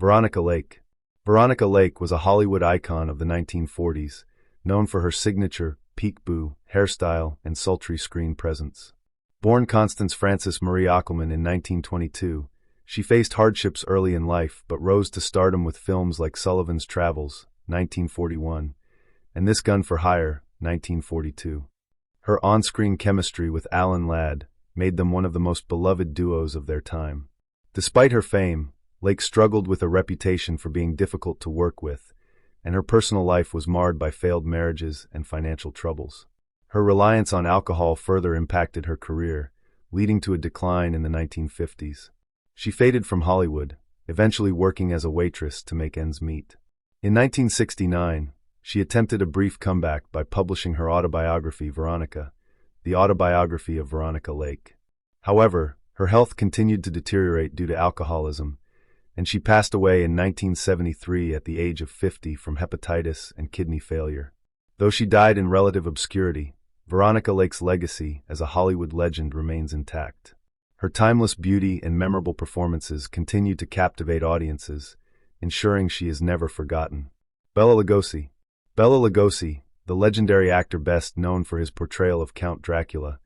Veronica Lake. Veronica Lake was a Hollywood icon of the 1940s, known for her signature peekaboo hairstyle and sultry screen presence. Born Constance Frances Marie Ockelman in 1922, she faced hardships early in life but rose to stardom with films like Sullivan's Travels, 1941, and This Gun for Hire, 1942. Her on-screen chemistry with Alan Ladd made them one of the most beloved duos of their time. Despite her fame, Lake struggled with a reputation for being difficult to work with, and her personal life was marred by failed marriages and financial troubles. Her reliance on alcohol further impacted her career, leading to a decline in the 1950s. She faded from Hollywood, eventually working as a waitress to make ends meet. In 1969, she attempted a brief comeback by publishing her autobiography Veronica, the autobiography of Veronica Lake. However, her health continued to deteriorate due to alcoholism, and she passed away in 1973 at the age of 50 from hepatitis and kidney failure. Though she died in relative obscurity, Veronica Lake's legacy as a Hollywood legend remains intact. Her timeless beauty and memorable performances continue to captivate audiences, ensuring she is never forgotten. Bela Lugosi. Bela Lugosi, the legendary actor best known for his portrayal of Count Dracula,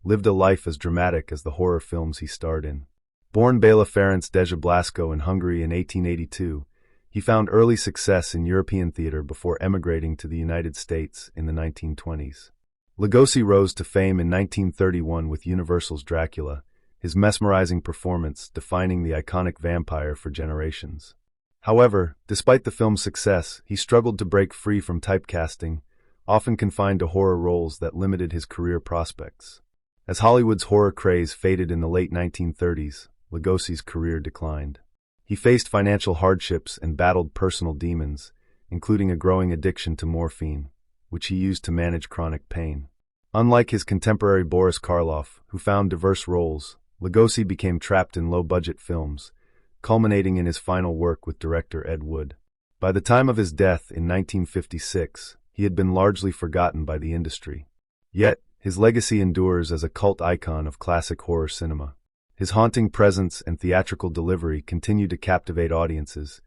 lived a life as dramatic as the horror films he starred in. Born Bela Ferenc Deja Blasco in Hungary in 1882, he found early success in European theater before emigrating to the United States in the 1920s. Lugosi rose to fame in 1931 with Universal's Dracula, his mesmerizing performance defining the iconic vampire for generations. However, despite the film's success, he struggled to break free from typecasting, often confined to horror roles that limited his career prospects. As Hollywood's horror craze faded in the late 1930s, Lugosi's career declined. He faced financial hardships and battled personal demons, including a growing addiction to morphine, which he used to manage chronic pain. Unlike his contemporary Boris Karloff, who found diverse roles, Lugosi became trapped in low-budget films, culminating in his final work with director Ed Wood. By the time of his death in 1956, he had been largely forgotten by the industry. Yet, his legacy endures as a cult icon of classic horror cinema. His haunting presence and theatrical delivery continue to captivate audiences,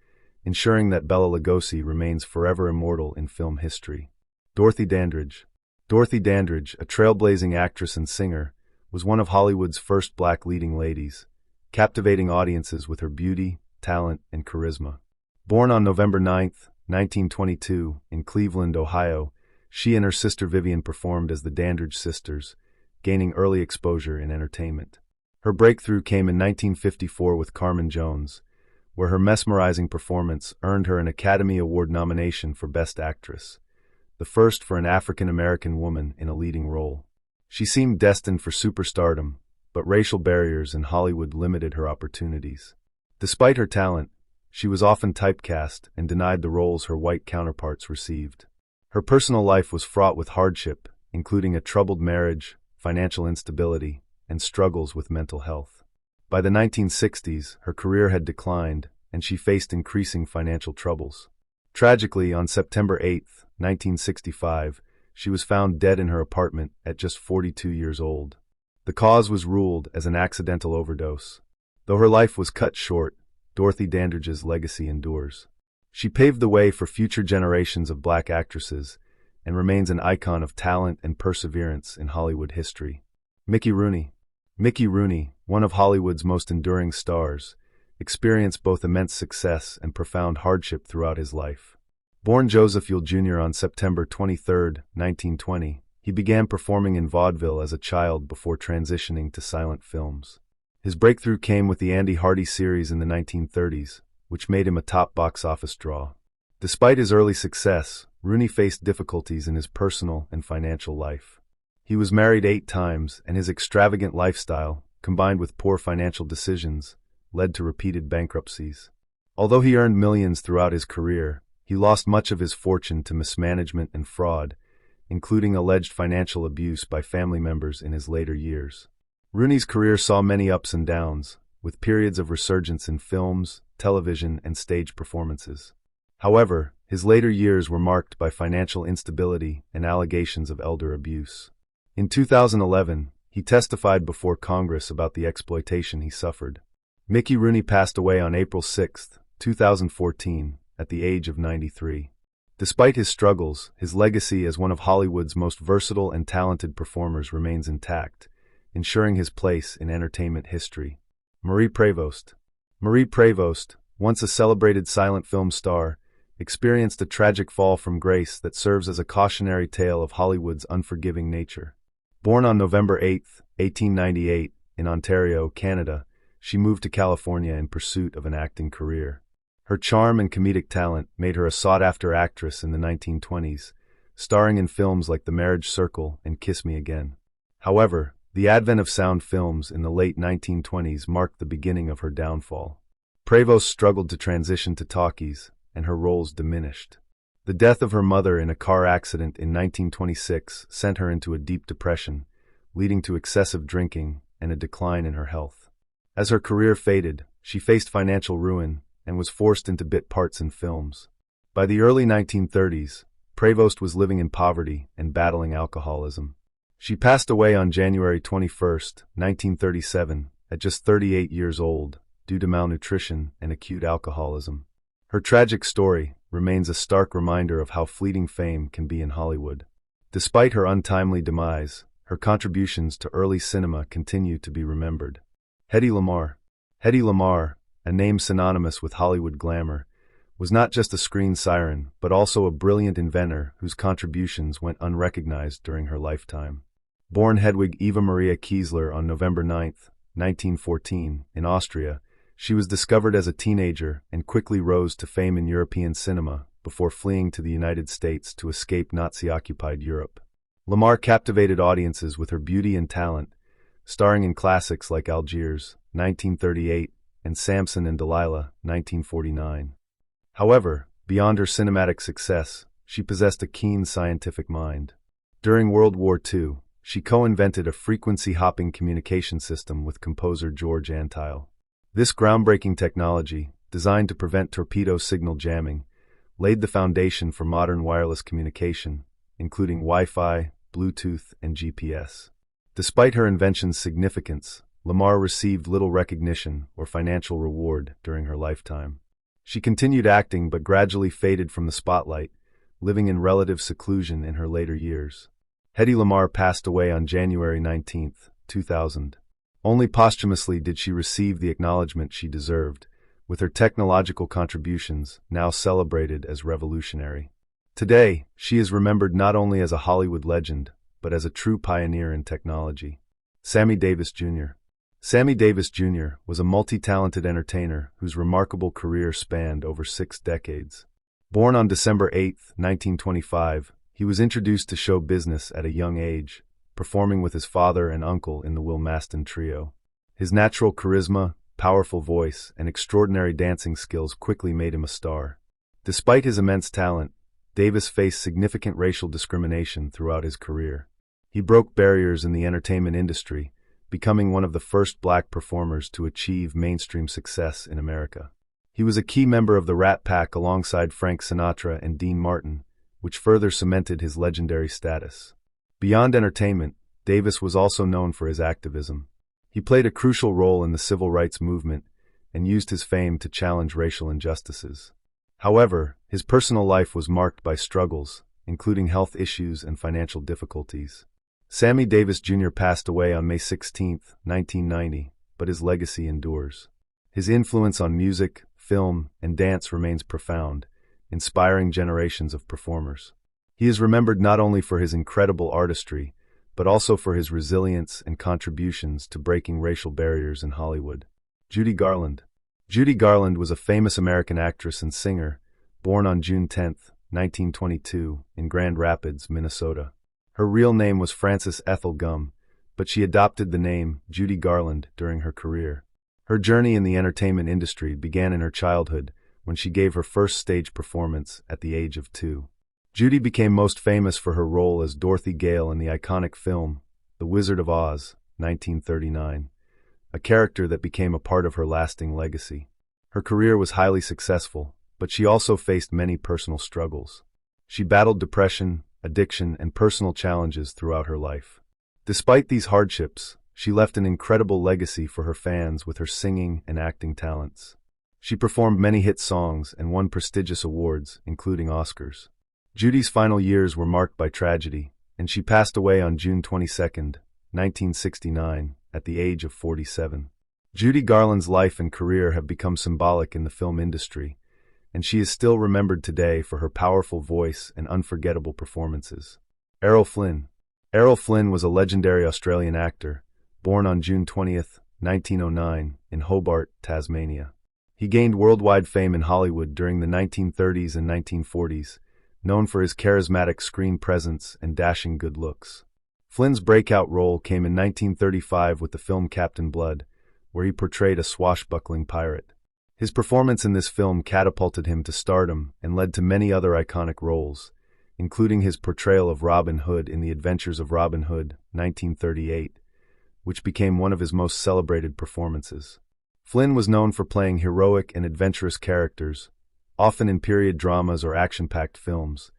ensuring that Bela Lugosi remains forever immortal in film history. Dorothy Dandridge. Dorothy Dandridge, a trailblazing actress and singer, was one of Hollywood's first black leading ladies, captivating audiences with her beauty, talent, and charisma. Born on November 9, 1922, in Cleveland, Ohio, she and her sister Vivian performed as the Dandridge sisters, gaining early exposure in entertainment. Her breakthrough came in 1954 with Carmen Jones, where her mesmerizing performance earned her an Academy Award nomination for Best Actress, the first for an African-American woman in a leading role. She seemed destined for superstardom, but racial barriers in Hollywood limited her opportunities. Despite her talent, she was often typecast and denied the roles her white counterparts received. Her personal life was fraught with hardship, including a troubled marriage, financial instability, and struggles with mental health. By the 1960s, her career had declined, and she faced increasing financial troubles. Tragically, on September 8, 1965, she was found dead in her apartment at just 42 years old. The cause was ruled as an accidental overdose. Though her life was cut short, Dorothy Dandridge's legacy endures. She paved the way for future generations of black actresses and remains an icon of talent and perseverance in Hollywood history. Mickey Rooney. Mickey Rooney, one of Hollywood's most enduring stars, experienced both immense success and profound hardship throughout his life. Born Joseph Yule Jr. on September 23, 1920, he began performing in vaudeville as a child before transitioning to silent films. His breakthrough came with the Andy Hardy series in the 1930s, which made him a top box office draw. Despite his early success, Rooney faced difficulties in his personal and financial life. He was married 8 times, and his extravagant lifestyle, combined with poor financial decisions, led to repeated bankruptcies. Although he earned millions throughout his career, he lost much of his fortune to mismanagement and fraud, including alleged financial abuse by family members in his later years. Rooney's career saw many ups and downs, with periods of resurgence in films, television, and stage performances. However, his later years were marked by financial instability and allegations of elder abuse. In 2011, he testified before Congress about the exploitation he suffered. Mickey Rooney passed away on April 6, 2014, at the age of 93. Despite his struggles, his legacy as one of Hollywood's most versatile and talented performers remains intact, ensuring his place in entertainment history. Marie Prévost. Marie Prévost, once a celebrated silent film star, experienced a tragic fall from grace that serves as a cautionary tale of Hollywood's unforgiving nature. Born on November 8, 1898, in Ontario, Canada, she moved to California in pursuit of an acting career. Her charm and comedic talent made her a sought-after actress in the 1920s, starring in films like The Marriage Circle and Kiss Me Again. However, the advent of sound films in the late 1920s marked the beginning of her downfall. Prévost struggled to transition to talkies, and her roles diminished. The death of her mother in a car accident in 1926 sent her into a deep depression, leading to excessive drinking and a decline in her health. As her career faded, she faced financial ruin and was forced into bit parts in films. By the early 1930s, Prévost was living in poverty and battling alcoholism. She passed away on January 21, 1937, at just 38 years old, due to malnutrition and acute alcoholism. Her tragic story remains a stark reminder of how fleeting fame can be in Hollywood. Despite her untimely demise, her contributions to early cinema continue to be remembered. Hedy Lamarr. Hedy Lamarr, a name synonymous with Hollywood glamour, was not just a screen siren, but also a brilliant inventor whose contributions went unrecognized during her lifetime. Born Hedwig Eva Maria Kiesler on November 9, 1914, in Austria, she was discovered as a teenager and quickly rose to fame in European cinema before fleeing to the United States to escape Nazi-occupied Europe. Lamarr captivated audiences with her beauty and talent, starring in classics like Algiers, 1938, and Samson and Delilah, 1949. However, beyond her cinematic success, she possessed a keen scientific mind. During World War II, she co-invented a frequency-hopping communication system with composer George Antheil. This groundbreaking technology, designed to prevent torpedo signal jamming, laid the foundation for modern wireless communication, including Wi-Fi, Bluetooth, and GPS. Despite her invention's significance, Lamarr received little recognition or financial reward during her lifetime. She continued acting but gradually faded from the spotlight, living in relative seclusion in her later years. Hedy Lamarr passed away on January 19, 2000. Only posthumously did she receive the acknowledgement she deserved, with her technological contributions now celebrated as revolutionary. Today, she is remembered not only as a Hollywood legend, but as a true pioneer in technology. Sammy Davis Jr. Sammy Davis Jr. was a multi-talented entertainer whose remarkable career spanned over 6 decades. Born on December 8, 1925, he was introduced to show business at a young age, performing with his father and uncle in the Will Maston Trio. His natural charisma, powerful voice, and extraordinary dancing skills quickly made him a star. Despite his immense talent, Davis faced significant racial discrimination throughout his career. He broke barriers in the entertainment industry, becoming one of the first black performers to achieve mainstream success in America. He was a key member of the Rat Pack alongside Frank Sinatra and Dean Martin, which further cemented his legendary status. Beyond entertainment, Davis was also known for his activism. He played a crucial role in the civil rights movement and used his fame to challenge racial injustices. However, his personal life was marked by struggles, including health issues and financial difficulties. Sammy Davis Jr. passed away on May 16, 1990, but his legacy endures. His influence on music, film, and dance remains profound, inspiring generations of performers. He is remembered not only for his incredible artistry, but also for his resilience and contributions to breaking racial barriers in Hollywood. Judy Garland. Judy Garland was a famous American actress and singer, born on June 10, 1922, in Grand Rapids, Minnesota. Her real name was Frances Ethel Gum, but she adopted the name Judy Garland during her career. Her journey in the entertainment industry began in her childhood when she gave her first stage performance at the age of 2. Judy became most famous for her role as Dorothy Gale in the iconic film The Wizard of Oz, 1939, a character that became a part of her lasting legacy. Her career was highly successful, but she also faced many personal struggles. She battled depression, addiction, and personal challenges throughout her life. Despite these hardships, she left an incredible legacy for her fans with her singing and acting talents. She performed many hit songs and won prestigious awards, including Oscars. Judy's final years were marked by tragedy, and she passed away on June 22, 1969, at the age of 47. Judy Garland's life and career have become symbolic in the film industry, and she is still remembered today for her powerful voice and unforgettable performances. Errol Flynn. Errol Flynn was a legendary Australian actor, born on June 20, 1909, in Hobart, Tasmania. He gained worldwide fame in Hollywood during the 1930s and 1940s, known for his charismatic screen presence and dashing good looks. Flynn's breakout role came in 1935 with the film Captain Blood, where he portrayed a swashbuckling pirate. His performance in this film catapulted him to stardom and led to many other iconic roles, including his portrayal of Robin Hood in The Adventures of Robin Hood, 1938, which became one of his most celebrated performances. Flynn was known for playing heroic and adventurous characters, often in period dramas or action-packed films,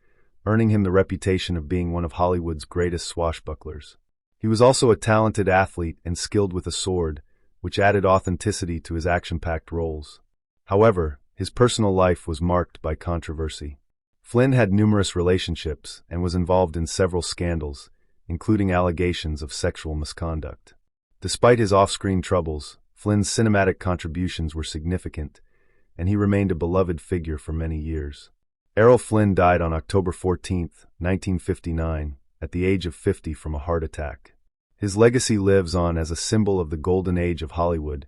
earning him the reputation of being one of Hollywood's greatest swashbucklers. He was also a talented athlete and skilled with a sword, which added authenticity to his action-packed roles. However, his personal life was marked by controversy. Flynn had numerous relationships and was involved in several scandals, including allegations of sexual misconduct. Despite his off-screen troubles, Flynn's cinematic contributions were significant, and he remained a beloved figure for many years. Errol Flynn died on October 14, 1959, at the age of 50 from a heart attack. His legacy lives on as a symbol of the golden age of Hollywood,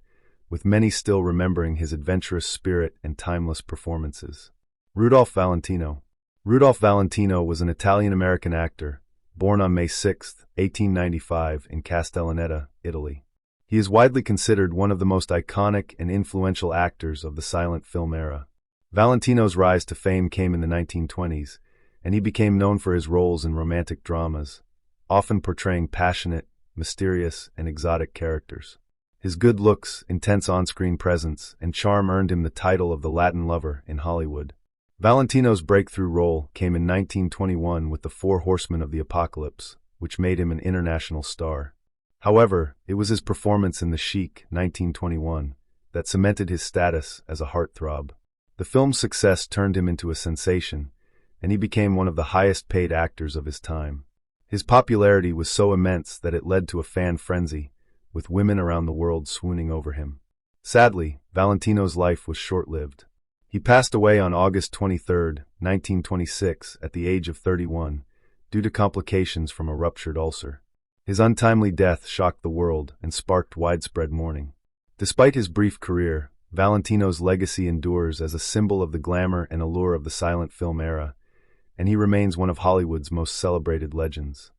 with many still remembering his adventurous spirit and timeless performances. Rudolph Valentino. Rudolph Valentino was an Italian-American actor, born on May 6, 1895, in Castellaneta, Italy. He is widely considered one of the most iconic and influential actors of the silent film era. Valentino's rise to fame came in the 1920s, and he became known for his roles in romantic dramas, often portraying passionate, mysterious, and exotic characters. His good looks, intense on-screen presence, and charm earned him the title of the Latin lover in Hollywood. Valentino's breakthrough role came in 1921 with The Four Horsemen of the Apocalypse, which made him an international star. However, it was his performance in The Sheik, 1921, that cemented his status as a heartthrob. The film's success turned him into a sensation, and he became one of the highest-paid actors of his time. His popularity was so immense that it led to a fan frenzy, with women around the world swooning over him. Sadly, Valentino's life was short-lived. He passed away on August 23, 1926, at the age of 31, due to complications from a ruptured ulcer. His untimely death shocked the world and sparked widespread mourning. Despite his brief career, Valentino's legacy endures as a symbol of the glamour and allure of the silent film era, and he remains one of Hollywood's most celebrated legends.